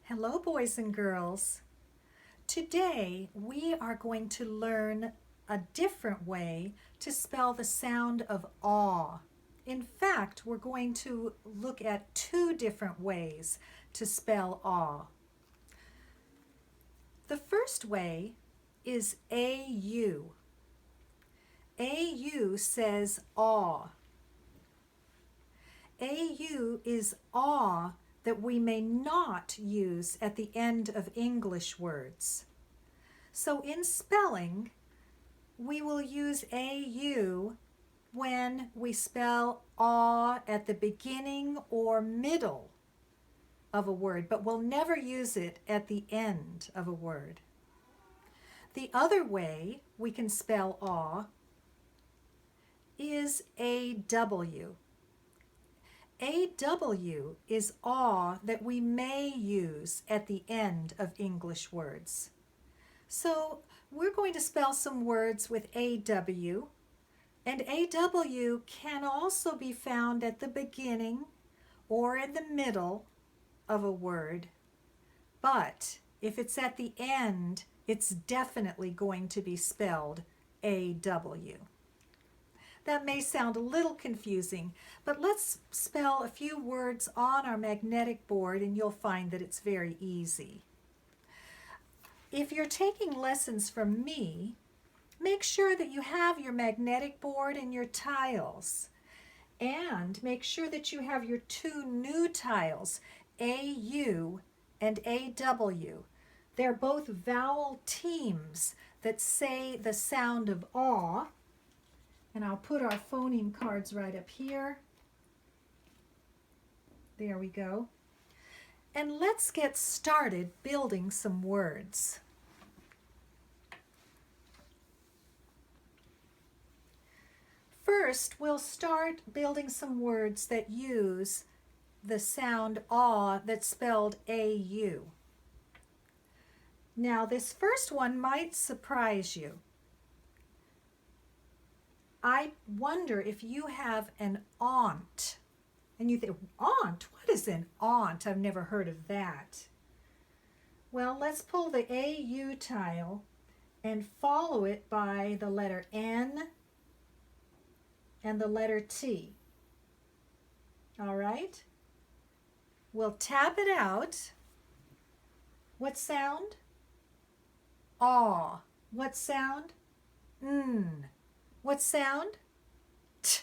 Hello, boys and girls. Today we are going to learn a different way to spell the sound of awe. In fact, we're going to look at two different ways to spell awe. The first way is AU. AU says awe. AU is awe that we may not use at the end of English words. So in spelling, we will use AU when we spell awe at the beginning or middle of a word, but we'll never use it at the end of a word. The other way we can spell awe is AW. AW is awe that we may use at the end of English words. So we're going to spell some words with AW, and AW can also be found at the beginning or in the middle of a word. But if it's at the end, it's definitely going to be spelled AW. That may sound a little confusing, but let's spell a few words on our magnetic board and you'll find that it's very easy. If you're taking lessons from me, make sure that you have your magnetic board and your tiles. And make sure that you have your two new tiles, AU and AW. They're both vowel teams that say the sound of awe. And I'll put our phoneme cards right up here. There we go. And let's get started building some words. First, we'll start building some words that use the sound awe that's spelled AU. Now, this first one might surprise you. I wonder if you have an aunt. And you think, aunt? What is an aunt? I've never heard of that. Well, let's pull the AU tile and follow it by the letter N and the letter T. All right? We'll tap it out. What sound? Aw. What sound? N. What sound? T.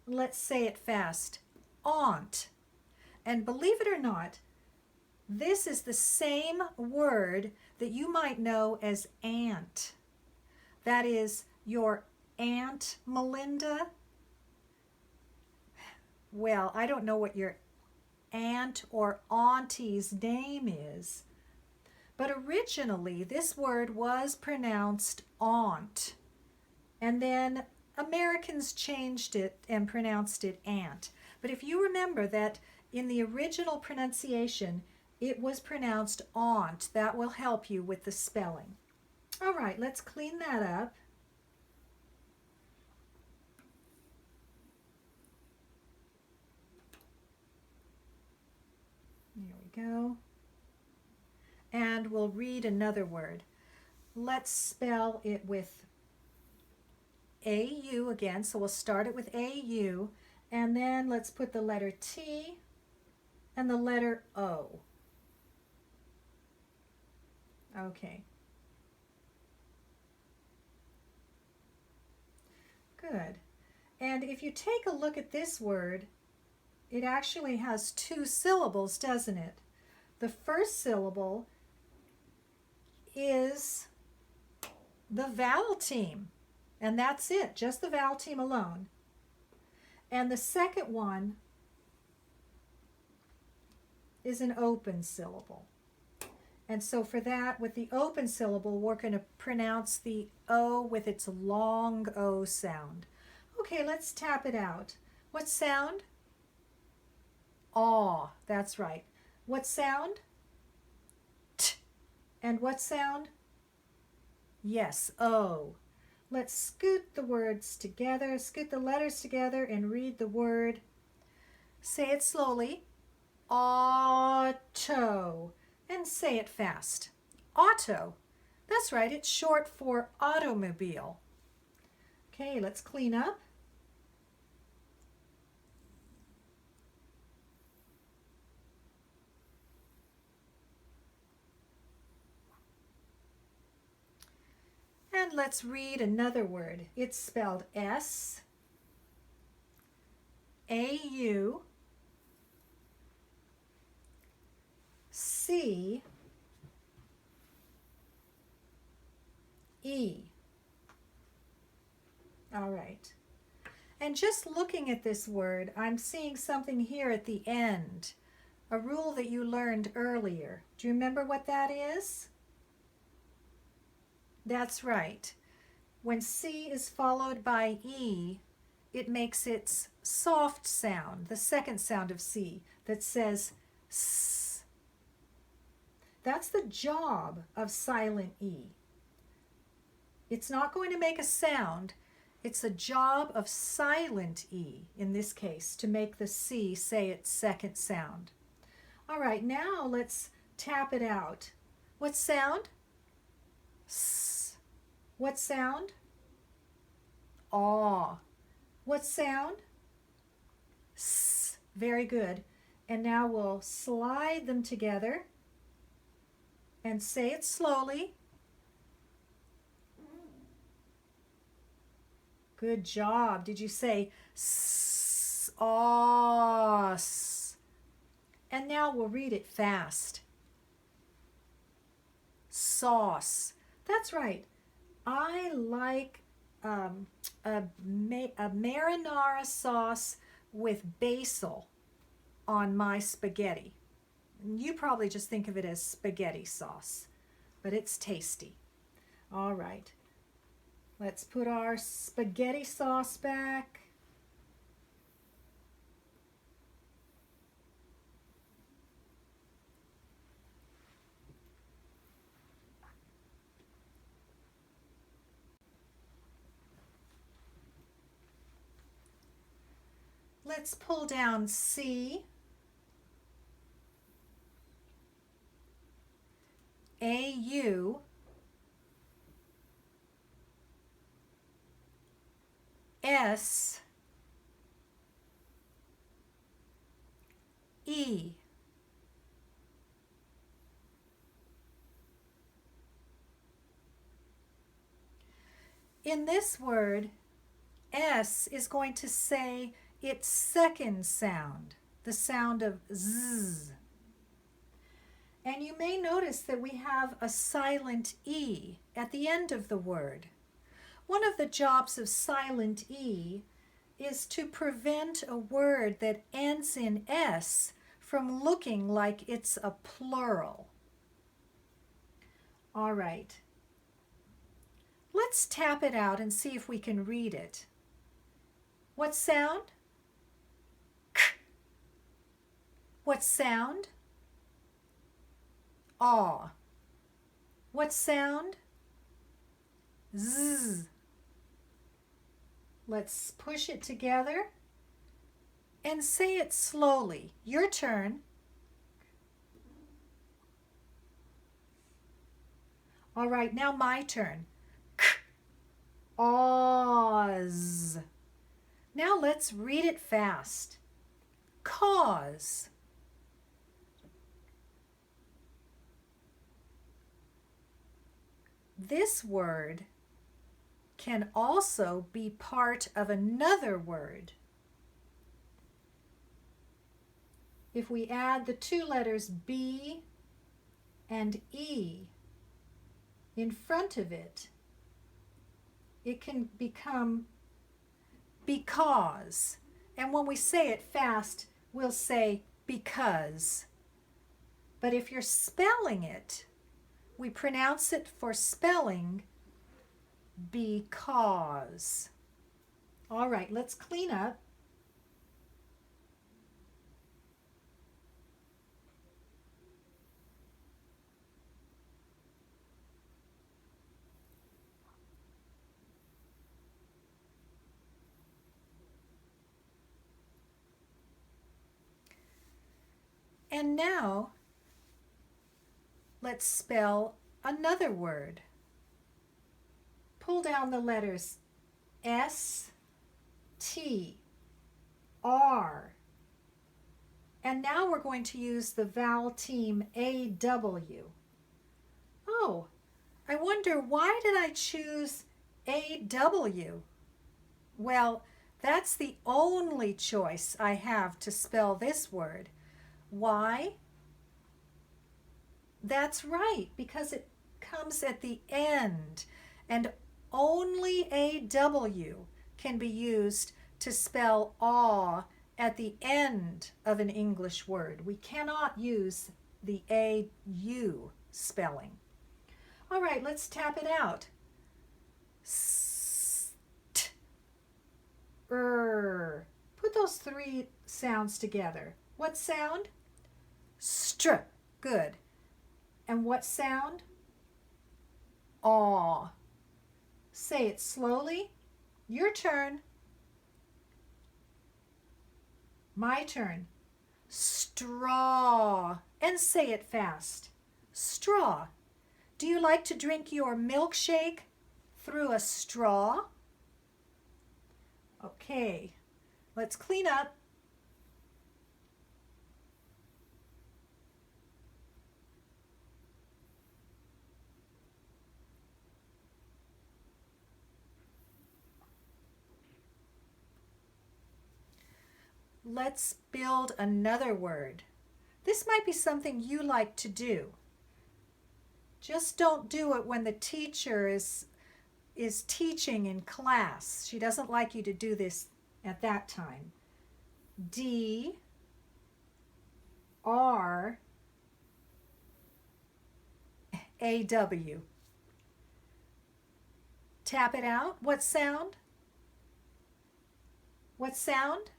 Let's say it fast. Aunt. And believe it or not, this is the same word that you might know as aunt. That is your Aunt Melinda. Well, I don't know what your aunt or auntie's name is, but originally this word was pronounced aunt. And then Americans changed it and pronounced it aunt. But if you remember that in the original pronunciation, it was pronounced aunt, that will help you with the spelling. All right, let's clean that up. There we go. And we'll read another word. Let's spell it with AU again, so we'll start it with AU, and then let's put the letter T and the letter O. Okay. Good. And if you take a look at this word, it actually has two syllables, doesn't it? The first syllable is the vowel team. And that's it, just the vowel team alone. And the second one is an open syllable. And so for that, with the open syllable, we're going to pronounce the O with its long O sound. Okay, let's tap it out. What sound? Aw, that's right. What sound? T. And what sound? Yes, O. Let's scoot the words together, scoot the letters together and read the word. Say it slowly. Auto. And say it fast. Auto. That's right, it's short for automobile. Okay, let's clean up. And let's read another word. It's spelled S-A-U-C-E. All right. And just looking at this word, I'm seeing something here at the end, a rule that you learned earlier. Do you remember what that is? That's right. When C is followed by E, it makes its soft sound, the second sound of C, that says S. That's the job of silent E. It's not going to make a sound. It's a job of silent E, in this case, to make the C say its second sound. All right, now let's tap it out. What sound? S. What sound? Aw. What sound? S. Very good. And now we'll slide them together and say it slowly. Good job. Did you say sauce? And now we'll read it fast. Sauce. That's right. I like a marinara sauce with basil on my spaghetti. You probably just think of it as spaghetti sauce, but it's tasty. All right. Let's put our spaghetti sauce back. Let's pull down C, A-U, S, E. In this word, S is going to say its second sound, the sound of Z. And you may notice that we have a silent E at the end of the word. One of the jobs of silent E is to prevent a word that ends in S from looking like it's a plural. All right. Let's tap it out and see if we can read it. What sound? K. What sound? Aw. What sound? Z. Let's push it together and say it slowly. Your turn. All right, now my turn. K. Oz. Now let's read it fast. Cause. This word can also be part of another word. If we add the two letters B and E in front of it, it can become because. And when we say it fast, we'll say because. But if you're spelling it, we pronounce it for spelling because. All right, let's clean up. And now let's spell another word. Pull down the letters S, T, R. And now we're going to use the vowel team AW. Oh, I wonder, why did I choose AW? Well, that's the only choice I have to spell this word. Why? That's right, because it comes at the end, and only AW can be used to spell aw at the end of an English word. We cannot use the AU spelling. All right, let's tap it out. St, Put those three sounds together. What sound? Str. Good. And what sound? Aw. Say it slowly. Your turn. My turn. Straw. And say it fast. Straw. Do you like to drink your milkshake through a straw? Okay, let's clean up. Let's build another word. This might be something you like to do. Just don't do it when the teacher is teaching in class. She doesn't like you to do this at that time. D, R, A, W. Tap it out. What sound? What sound?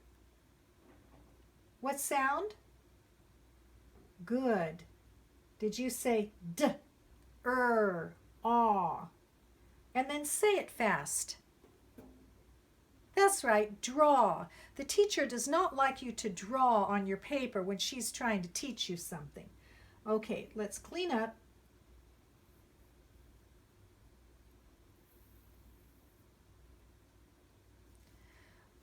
What sound? Good. Did you say D, aw? And then say it fast. That's right, draw. The teacher does not like you to draw on your paper when she's trying to teach you something. Okay, let's clean up.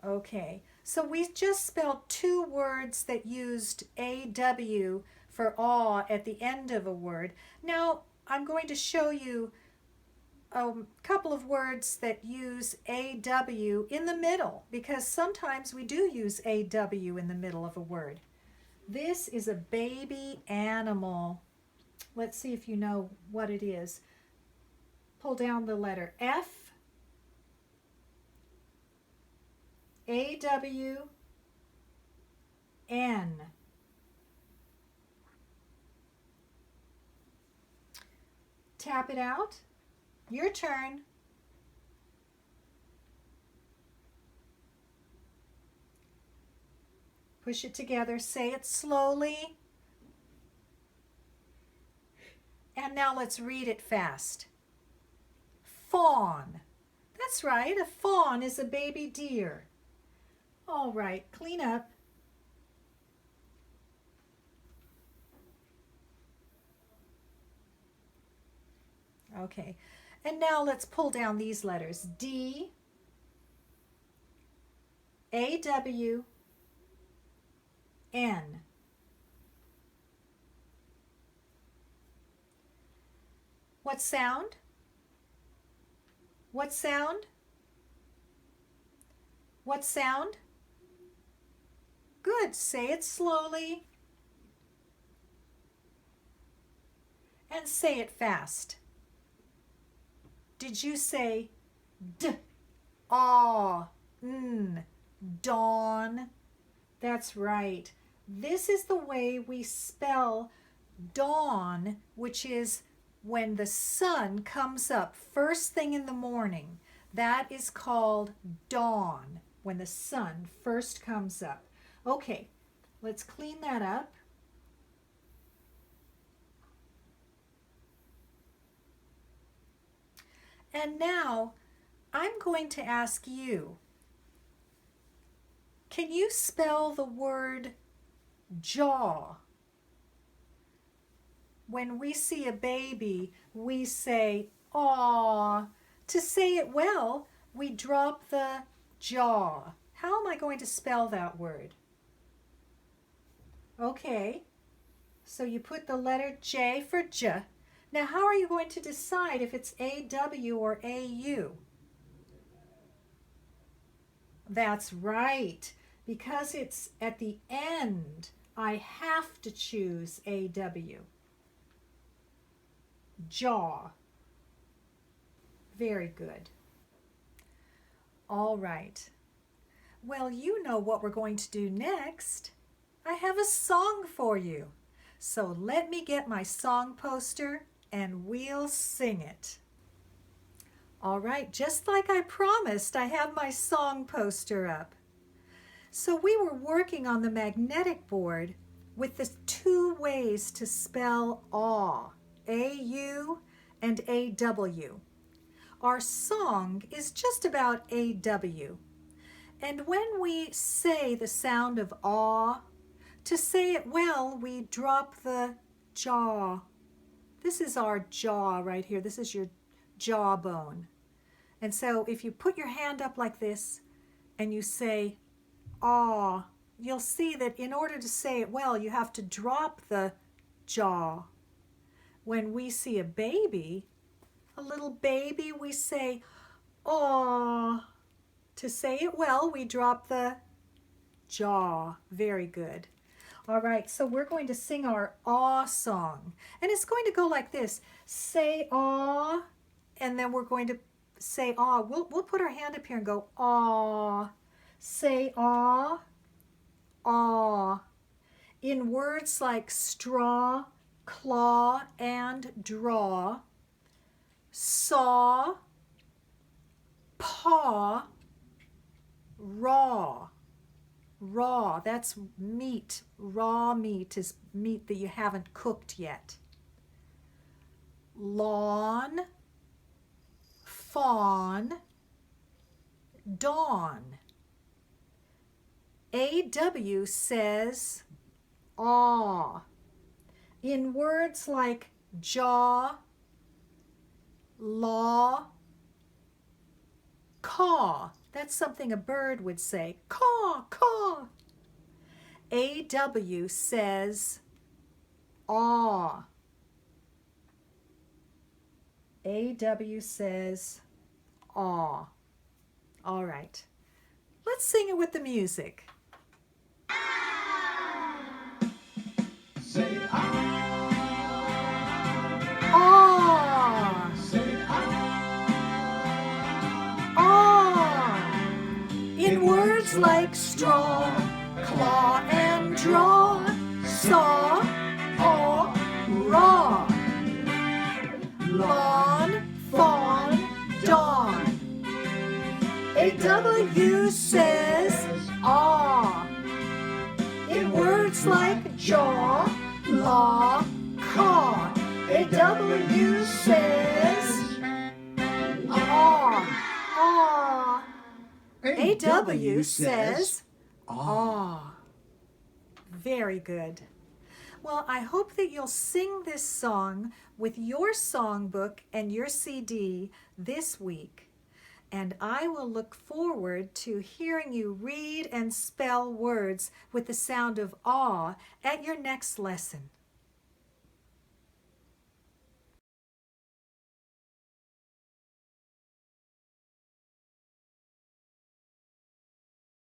Okay, so we just spelled two words that used AW for aw at the end of a word. Now I'm going to show you a couple of words that use AW in the middle, because sometimes we do use AW in the middle of a word. This is a baby animal. Let's see if you know what it is. Pull down the letter F, AW, N. Tap it out. Your turn. Push it together. Say it slowly. And now let's read it fast. Fawn. That's right, a fawn is a baby deer. All right, clean up. Okay, and now let's pull down these letters. D, AW, N. What sound? What sound? What sound? Good. Say it slowly. And say it fast. Did you say D, aw, n, dawn? That's right. This is the way we spell dawn, which is when the sun comes up first thing in the morning. That is called dawn, when the sun first comes up. Okay, let's clean that up. And now I'm going to ask you, can you spell the word jaw? When we see a baby, we say, "Aw." To say it well, we drop the jaw. How am I going to spell that word? Okay, so you put the letter J for J. Now, how are you going to decide if it's A-W or A-U? That's right. Because it's at the end, I have to choose A-W. Jaw. Very good. All right. Well, you know what we're going to do next. I have a song for you. So let me get my song poster and we'll sing it. All right, just like I promised, I have my song poster up. So we were working on the magnetic board with the two ways to spell aw, A-U and A-W. Our song is just about A-W. And when we say the sound of aw, to say it well, we drop the jaw. This is our jaw right here. This is your jawbone. And so if you put your hand up like this and you say aw, you'll see that in order to say it well, you have to drop the jaw. When we see a baby, a little baby, we say aw. To say it well, we drop the jaw. Very good. All right, so we're going to sing our aw song. And it's going to go like this. Say aw, and then we're going to say aw. We'll put our hand up here and go aw. Say aw, aw. In words like straw, claw, and draw, saw, paw, raw. Raw, that's meat. Raw meat is meat that you haven't cooked yet. Lawn, fawn, dawn. A-W says aw. In words like jaw, law, caw. That's something a bird would say. Caw, caw. A-W says aw. A-W says aw. All right. Let's sing it with the music. Say ah. Aw. Say ah. Aw. In words like straw, claw, and draw, saw, paw, raw. Lawn, fawn, dawn. A-W says aw. In words like jaw, law, caw. A-W says aw, aw. A-W says aw. Very good. Well, I hope that you'll sing this song with your songbook and your CD this week. And I will look forward to hearing you read and spell words with the sound of aw at your next lesson.